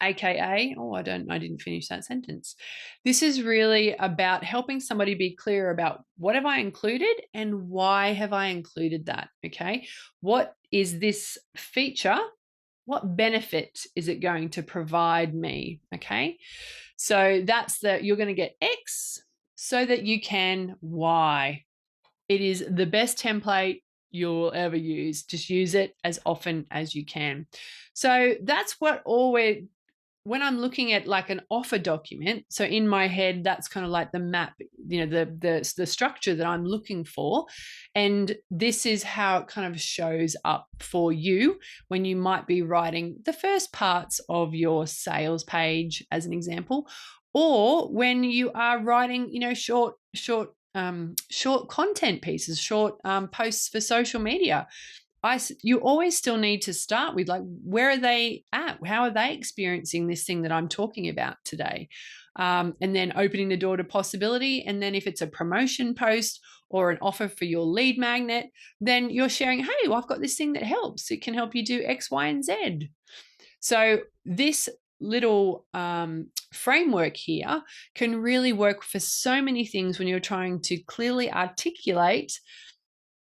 aka, I didn't finish that sentence. This is really about helping somebody be clear about what have I included and why have I included that. Okay, what is this feature? What benefit is it going to provide me? Okay, so that's you're going to get X so that you can Y. It is the best template you'll ever use. Just use it as often as you can. So that's what when I'm looking at like an offer document, so in my head, that's kind of like the map, the structure that I'm looking for. And this is how it kind of shows up for you when you might be writing the first parts of your sales page, as an example, or when you are writing, short content pieces, short posts for social media. You always still need to start with, like, where are they at? How are they experiencing this thing that I'm talking about today? And then opening the door to possibility. And then if it's a promotion post or an offer for your lead magnet, then you're sharing, hey, well, I've got this thing that helps. It can help you do X, Y, and Z. So this little framework here can really work for so many things when you're trying to clearly articulate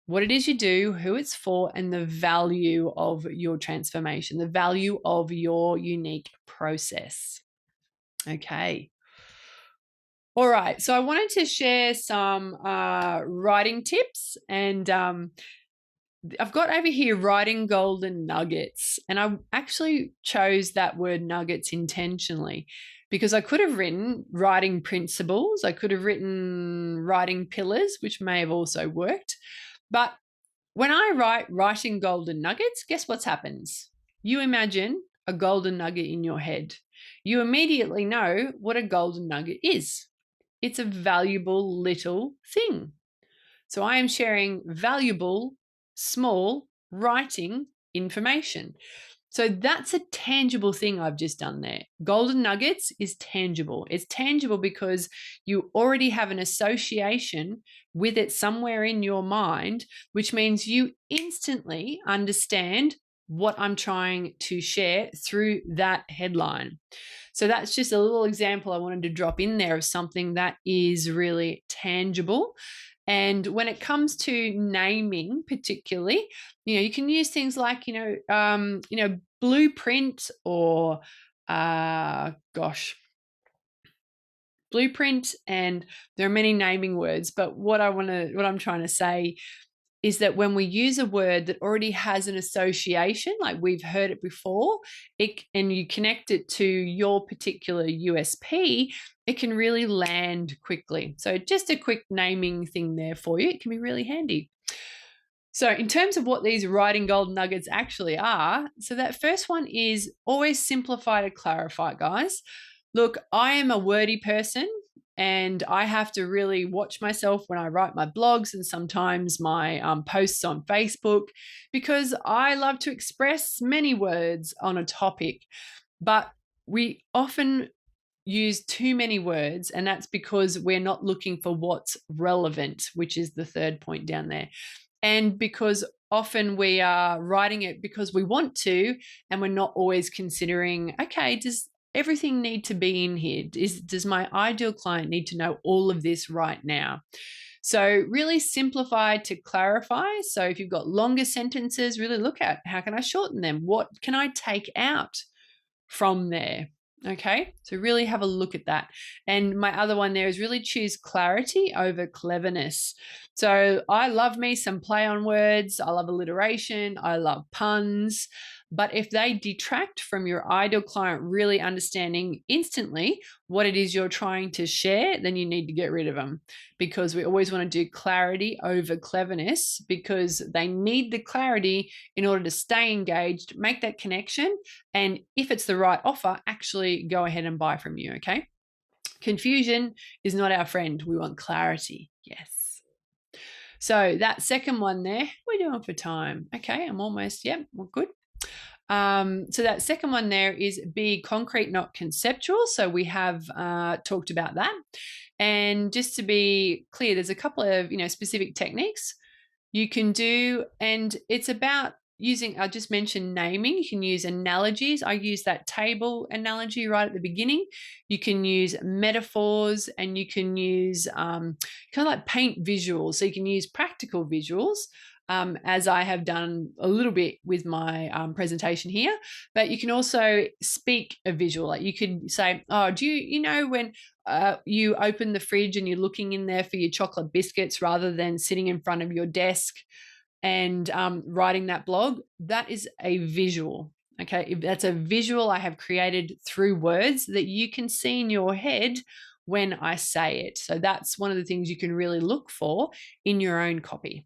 what it is you do, who it's for, and the value of your transformation, the value of your unique process. Okay. All right. So I wanted to share some writing tips, and I've got over here writing golden nuggets, and I actually chose that word nuggets intentionally because I could have written writing principles. I could have written writing pillars, which may have also worked. But when I write writing golden nuggets, guess what happens? You imagine a golden nugget in your head. You immediately know what a golden nugget is. It's a valuable little thing. So I am sharing valuable, small writing information. So that's a tangible thing I've just done there. Golden nuggets is tangible. It's tangible because you already have an association with it somewhere in your mind, which means you instantly understand what I'm trying to share through that headline. So that's just a little example I wanted to drop in there of something that is really tangible. And when it comes to naming, particularly, you can use things like, blueprint or, blueprint. And there are many naming words, but what I'm trying to say is that when we use a word that already has an association, like we've heard it before, and you connect it to your particular USP, it can really land quickly. So just a quick naming thing there for you. It can be really handy. So in terms of what these writing golden nuggets actually are, so that first one is always simplify to clarify, guys. Look, I am a wordy person, and I have to really watch myself when I write my blogs and sometimes my posts on Facebook, because I love to express many words on a topic, but we often use too many words, and that's because we're not looking for what's relevant, which is the third point down there. And because often we are writing it because we want to, and we're not always considering, okay, does everything need to be in here? Does my ideal client need to know all of this right now? So really simplify to clarify. So if you've got longer sentences, really look at how can I shorten them? What can I take out from there? Okay, so really have a look at that. And my other one there is really choose clarity over cleverness. So I love me some play on words. I love alliteration. I love puns. But if they detract from your ideal client really understanding instantly what it is you're trying to share, then you need to get rid of them, because we always want to do clarity over cleverness, because they need the clarity in order to stay engaged, make that connection, and if it's the right offer, actually go ahead and buy from you, okay? Confusion is not our friend. We want clarity. Yes. So that second one there, we're doing for time. Okay, I'm almost, we're good. So that second one there is be concrete, not conceptual. So we have talked about that. And just to be clear, there's a couple of, specific techniques you can do, and it's about using, I just mentioned naming. You can use analogies. I use that table analogy right at the beginning. You can use metaphors, and you can use kind of like paint visuals. So you can use practical visuals, as I have done a little bit with my presentation here. But you can also speak a visual. Like you could say, oh, do you know when you open the fridge and you're looking in there for your chocolate biscuits rather than sitting in front of your desk and writing that blog? That is a visual. Okay, that's a visual I have created through words that you can see in your head when I say it. So that's one of the things you can really look for in your own copy.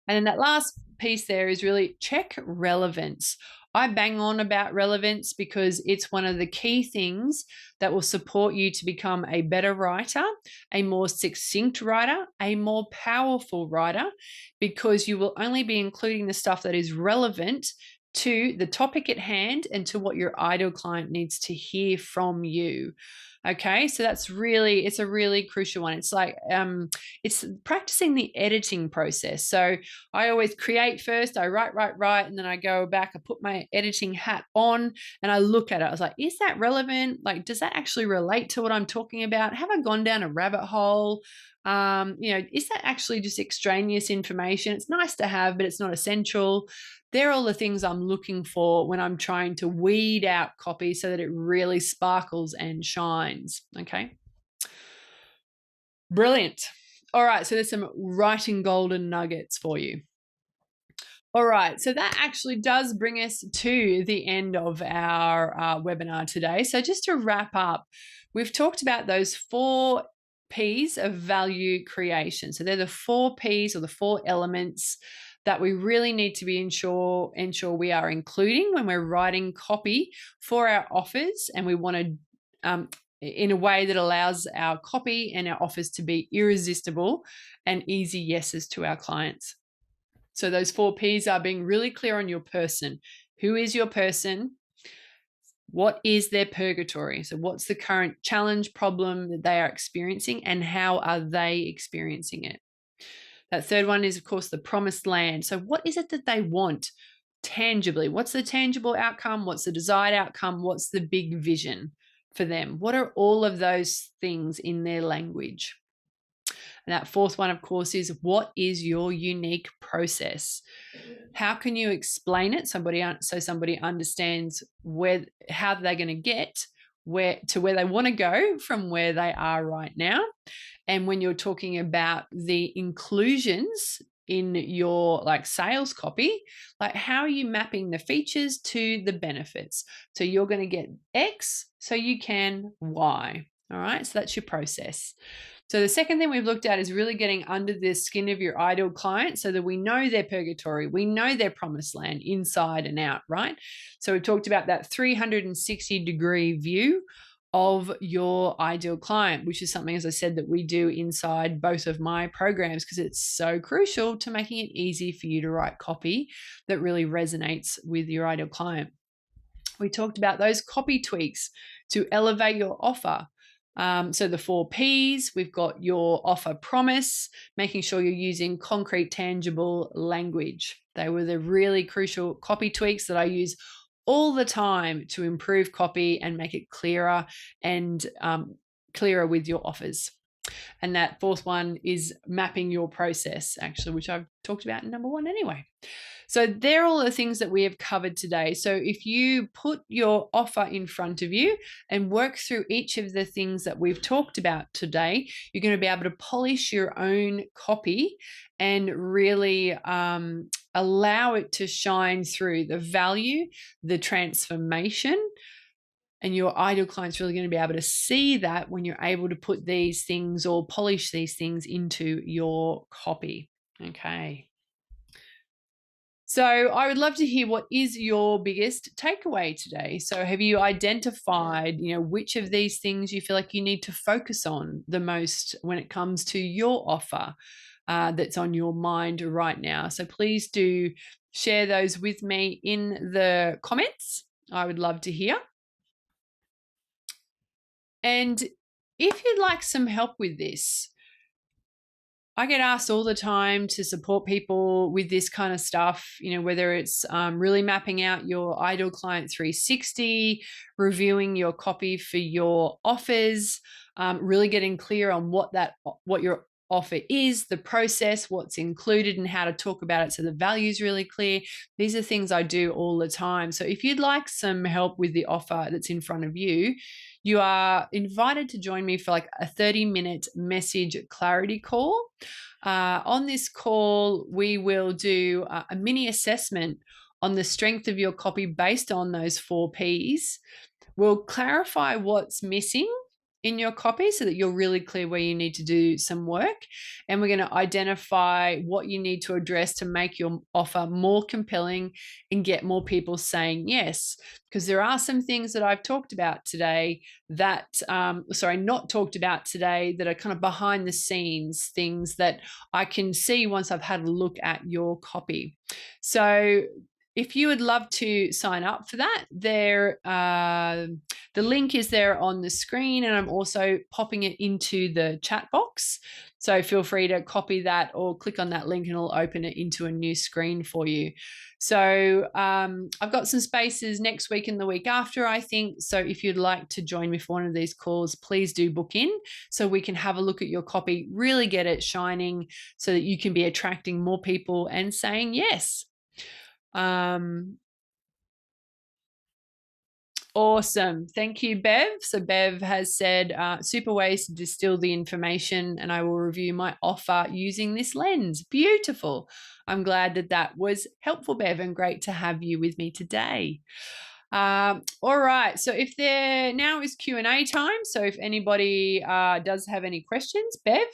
And then that last piece there is really check relevance. I bang on about relevance because it's one of the key things that will support you to become a better writer, a more succinct writer, a more powerful writer, because you will only be including the stuff that is relevant to the topic at hand and to what your ideal client needs to hear from you. Okay, so it's a really crucial one. It's like it's practicing the editing process. So I always create first, I write, and then I go back, I put my editing hat on and I look at it. I was like, is that relevant? Like, does that actually relate to what I'm talking about? Have I gone down a rabbit hole? Is that actually just extraneous information? It's nice to have, but it's not essential. They're all the things I'm looking for when I'm trying to weed out copy so that it really sparkles and shines. Okay. Brilliant. All right. So there's some writing golden nuggets for you. All right. So that actually does bring us to the end of our webinar today. So just to wrap up, we've talked about those 4 P's of value creation. So they're the 4 P's, or the 4 elements that we really need to be ensure we are including when we're writing copy for our offers, and we want to in a way that allows our copy and our offers to be irresistible and easy yeses to our clients. So those 4 P's are being really clear on your person. Who is your person? What is their purgatory? So what's the current challenge, problem that they are experiencing, and how are they experiencing it? That third one is, of course, the promised land. So what is it that they want tangibly? What's the tangible outcome? What's the desired outcome? What's the big vision for them? What are all of those things in their language? And that fourth one, of course, is what is your unique process? How can you explain it so somebody understands how they're going to get where they want to go from where they are right now? And when you're talking about the inclusions in your sales copy, how are you mapping the features to the benefits? So you're going to get X so you can Y. All right, so that's your process. So the second thing we've looked at is really getting under the skin of your ideal client so that we know their purgatory, we know their promised land inside and out, right? So we talked about that 360-degree view of your ideal client, which is something, as I said, that we do inside both of my programs because it's so crucial to making it easy for you to write copy that really resonates with your ideal client. We talked about those copy tweaks to elevate your offer. So the 4 P's, we've got your offer promise, making sure you're using concrete, tangible language. They were the really crucial copy tweaks that I use all the time to improve copy and make it clearer and clearer with your offers. And that fourth one is mapping your process, actually, which I've talked about in number 1 anyway. So they're all the things that we have covered today. So if you put your offer in front of you and work through each of the things that we've talked about today, you're going to be able to polish your own copy and really allow it to shine through the value, the transformation. And your ideal client's really going to be able to see that when you're able to put these things or polish these things into your copy. Okay. So I would love to hear what is your biggest takeaway today. So have you identified, which of these things you feel like you need to focus on the most when it comes to your offer? that's on your mind right now. So please do share those with me in the comments. I would love to hear. And if you'd like some help with this, I get asked all the time to support people with this kind of stuff, whether it's really mapping out your ideal client 360, reviewing your copy for your offers, really getting clear on what your offer is, the process, what's included, and how to talk about it so the value is really clear. These are things I do all the time. So if you'd like some help with the offer that's in front of you, you are invited to join me for like a 30-minute message clarity call. On this call, we will do a mini assessment on the strength of your copy based on those 4 Ps. We'll clarify what's missing in your copy so that you're really clear where you need to do some work. And we're going to identify what you need to address to make your offer more compelling and get more people saying yes. Because there are some things that I've talked about today that, not talked about today, that are kind of behind the scenes things that I can see once I've had a look at your copy. So if you would love to sign up for that, the link is there on the screen, and I'm also popping it into the chat box. So feel free to copy that or click on that link and it'll open it into a new screen for you. So I've got some spaces next week and the week after, I think. So if you'd like to join me for one of these calls, please do book in so we can have a look at your copy, really get it shining so that you can be attracting more people and saying yes. Awesome. Thank you, Bev. So Bev has said, super ways to distill the information, and I will review my offer using this lens. Beautiful. I'm glad that was helpful, Bev, and great to have you with me today. All right. So if there now is Q&A time. So if anybody does have any questions, Bev,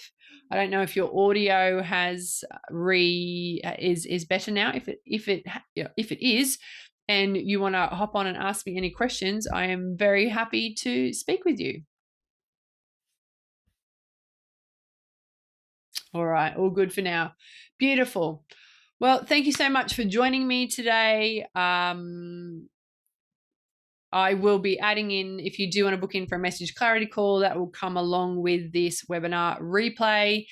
I don't know if your audio is better now. If it is, and you want to hop on and ask me any questions, I am very happy to speak with you. All right, all good for now. Beautiful. Well, thank you so much for joining me today. I will be adding in, if you do want to book in for a message clarity call, that will come along with this webinar replay.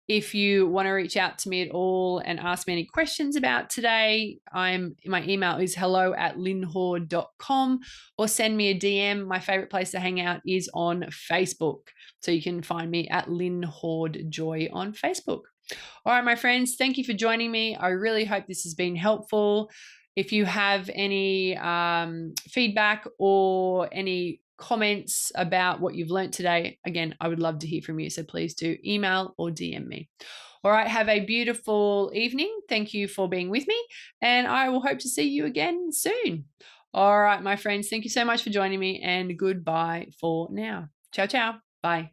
If you want to reach out to me at all and ask me any questions about today, my email is hello@lynhorde.com, or send me a DM. My favorite place to hang out is on Facebook. So you can find me at Lynn Horde Joy on Facebook. All right, my friends, thank you for joining me. I really hope this has been helpful. If you have any feedback or any comments about what you've learned today, again, I would love to hear from you. So please do email or DM me. All right, have a beautiful evening. Thank you for being with me, and I will hope to see you again soon. All right, my friends, thank you so much for joining me, and goodbye for now. Ciao, ciao. Bye.